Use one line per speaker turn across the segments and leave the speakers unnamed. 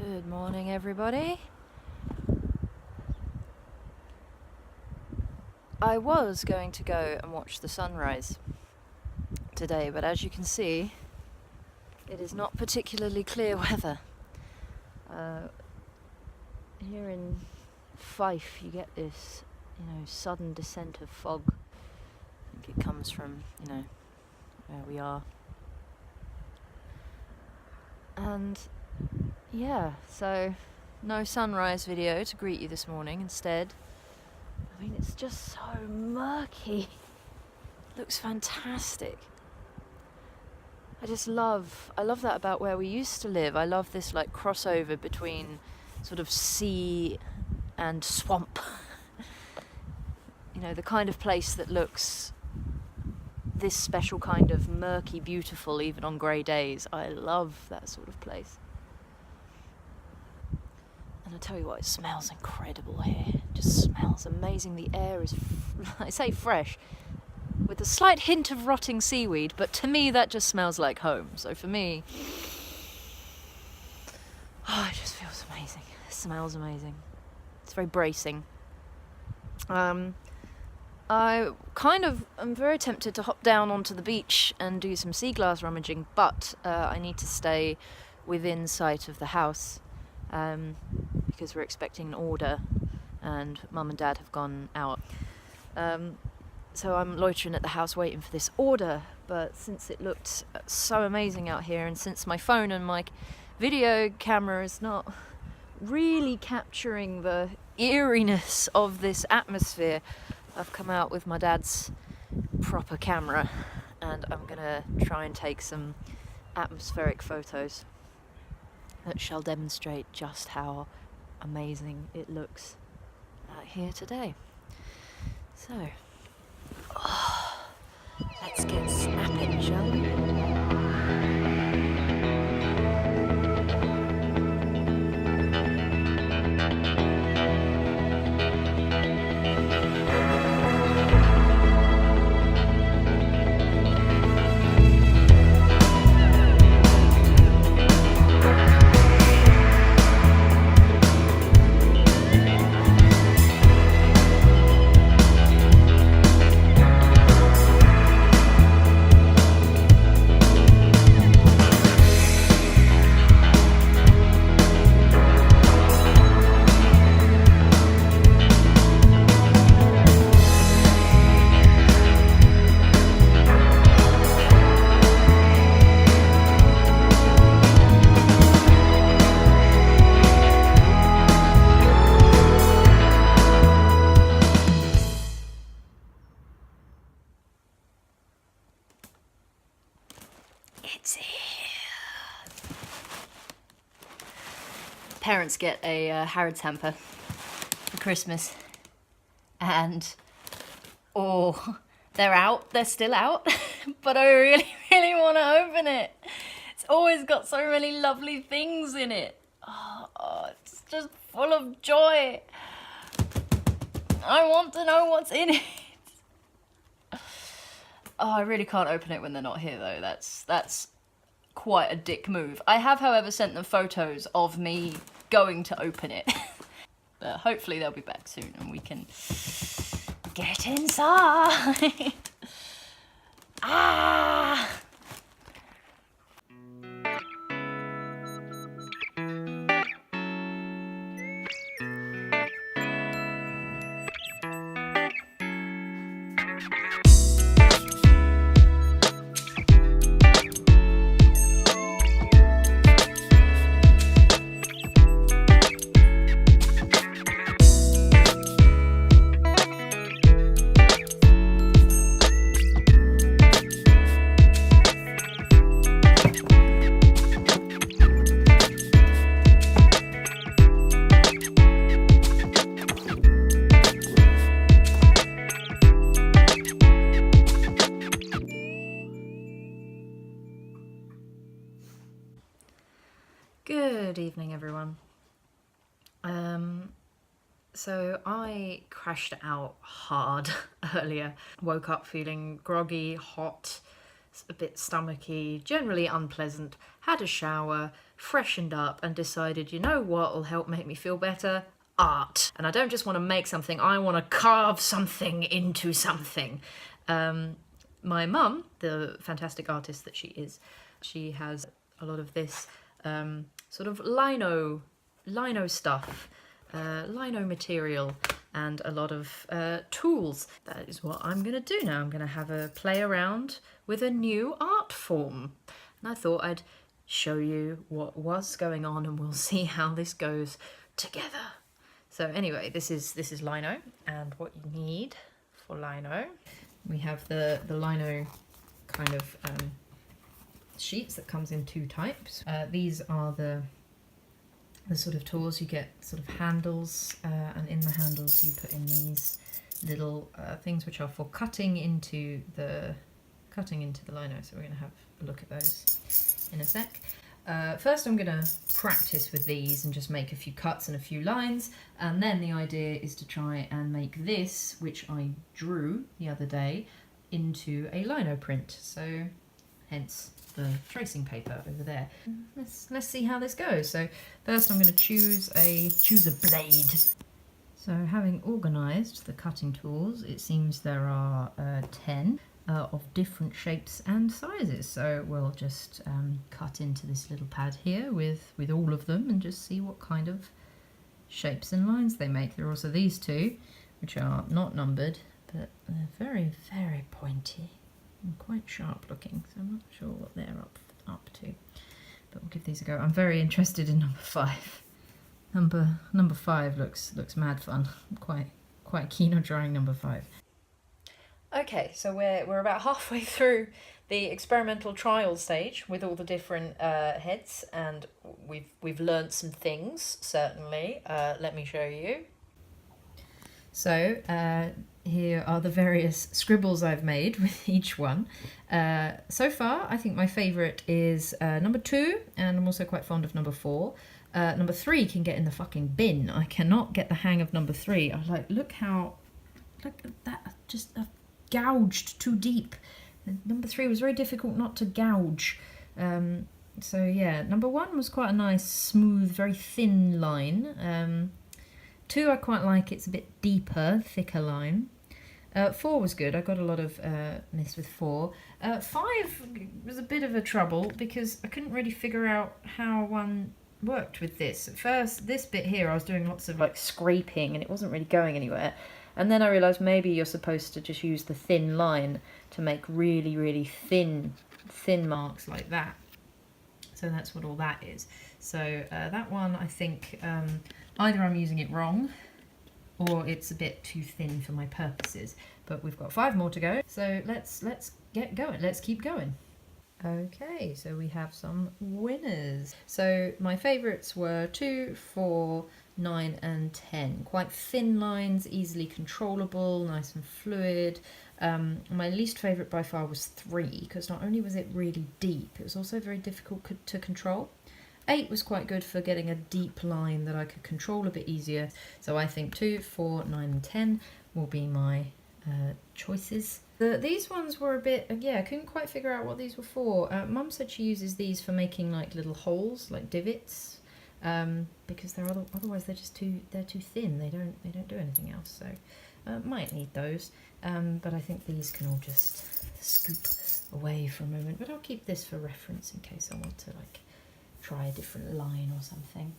Good morning, everybody. I was going to go and watch the sunrise today, but as you can see, it is not particularly clear weather. Here in Fife, you get this, sudden descent of fog. I think it comes from, where we are. And yeah, so no sunrise video to greet you this morning. Instead, I mean, it's just so murky. It looks fantastic. I love that about where we used to live. I love this like crossover between sort of sea and swamp. The kind of place that looks this special kind of murky beautiful even on grey days. I love that sort of place. And I tell you what, it smells incredible here. It just smells amazing. The air is, I say fresh, with a slight hint of rotting seaweed, but to me that just smells like home. So for me, it just feels amazing. It smells amazing. It's very bracing. I am very tempted to hop down onto the beach and do some sea glass rummaging, but I need to stay within sight of the house because we're expecting an order and Mum and Dad have gone out. So I'm loitering at the house waiting for this order, but since it looked so amazing out here and since my phone and my video camera is not really capturing the eeriness of this atmosphere, I've come out with my dad's proper camera and I'm gonna try and take some atmospheric photos that shall demonstrate just how amazing it looks out here today. So, let's get snapping, shall we? It's here. Parents get a Harrods Hamper for Christmas, and they're out. They're still out, but I really, really want to open it. It's always got so many lovely things in it. It's just full of joy. I want to know what's in it. I really can't open it when they're not here, though. That's quite a dick move. I have, however, sent them photos of me going to open it. But hopefully they'll be back soon and we can get inside. Good evening, everyone. So I crashed out hard earlier. Woke up feeling groggy, hot, a bit stomachy, generally unpleasant, had a shower, freshened up and decided, you know what will help make me feel better? Art. And I don't just want to make something, I want to carve something into something. My mum, the fantastic artist that she is, she has a lot of this sort of lino stuff, lino material, and a lot of tools. That is what I'm going to do now. I'm going to have a play around with a new art form. And I thought I'd show you what was going on, and we'll see how this goes together. So anyway, this is lino, and what you need for lino, we have the lino kind of sheets that comes in 2 types. These are the sort of tools. You get sort of handles, and in the handles you put in these little things which are for cutting into the lino. So we're going to have a look at those in a sec. First I'm going to practice with these and just make a few cuts and a few lines, and then the idea is to try and make this, which I drew the other day, into a lino print. So hence the tracing paper over there. Let's see how this goes. So first I'm going to choose a blade. So having organised the cutting tools, it seems there are 10 of different shapes and sizes. So we'll just cut into this little pad here with all of them and just see what kind of shapes and lines they make. There are also these 2, which are not numbered, but they're very, very pointy and quite sharp looking, so I'm not sure what they're up to, but we'll give these a go. I'm very interested in number 5. Number 5 looks mad fun. I'm quite keen on drawing number 5. Okay, so we're about halfway through the experimental trial stage with all the different heads, and we've learned some things, certainly. Let me show you. So here are the various scribbles I've made with each one. So far, I think my favourite is number 2, and I'm also quite fond of number 4. Number 3 can get in the fucking bin. I cannot get the hang of number 3. I was like, look at that, just gouged too deep. Number 3 was very difficult not to gouge. So yeah, number 1 was quite a nice, smooth, very thin line. 2 I quite like, it's a bit deeper, thicker line. 4 was good, I got a lot of this with 4. 5 was a bit of a trouble because I couldn't really figure out how one worked with this. At first, this bit here, I was doing lots of like scraping and it wasn't really going anywhere. And then I realised maybe you're supposed to just use the thin line to make really, really thin marks like that. So that's what all that is. So that one, I think, either I'm using it wrong or it's a bit too thin for my purposes. But we've got 5 more to go. So let's get going. Let's keep going. Okay, so we have some winners. So my favourites were 2, 4, 9 and 10. Quite thin lines, easily controllable, nice and fluid. My least favourite by far was 3, because not only was it really deep, it was also very difficult to control. 8 was quite good for getting a deep line that I could control a bit easier. So I think 2, 4, 9 and 10 will be my choices. These ones were a bit, yeah, I couldn't quite figure out what these were for. Mum said she uses these for making like little holes, like divots. Because they're otherwise they're too thin. They don't do anything else. So might need those. But I think these can all just scoop away for a moment. But I'll keep this for reference in case I want to like try a different line or something.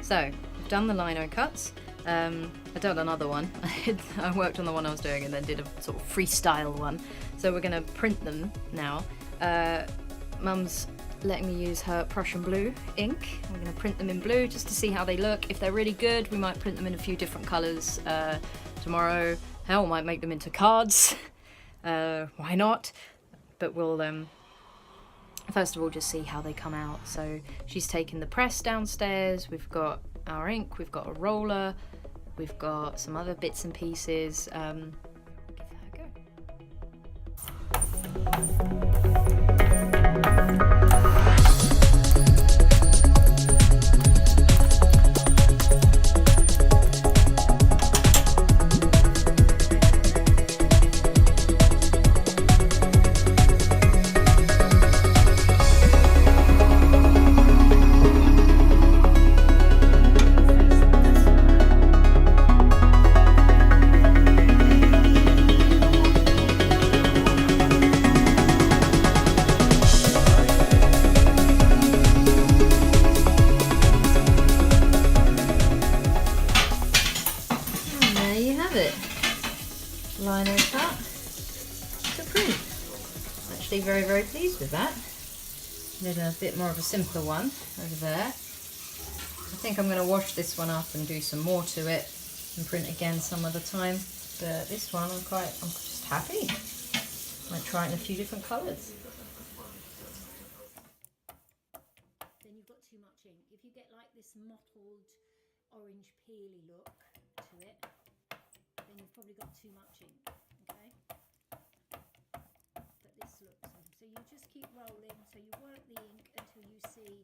So, I've done the lino cuts. I've done another one. I worked on the one I was doing and then did a sort of freestyle one. So we're going to print them now. Mum's letting me use her Prussian blue ink. I'm going to print them in blue just to see how they look. If they're really good, we might print them in a few different colours tomorrow. Hell, might make them into cards. Why not? But we'll first of all just see how they come out. So she's taken the press downstairs, we've got our ink, we've got a roller, we've got some other bits and pieces. Give that a go. Lino cut to print. I'm actually very pleased with that. Did a bit more of a simpler one over there. I think I'm going to wash this one up and do some more to it and print again some other time. But this one I'm just happy. Might try it in a few different colours.
Then you've got too much ink. If you get like this mottled orange peely look to it, then you've probably got too much ink, okay? But this looks, so you just keep rolling, so you work the ink until you see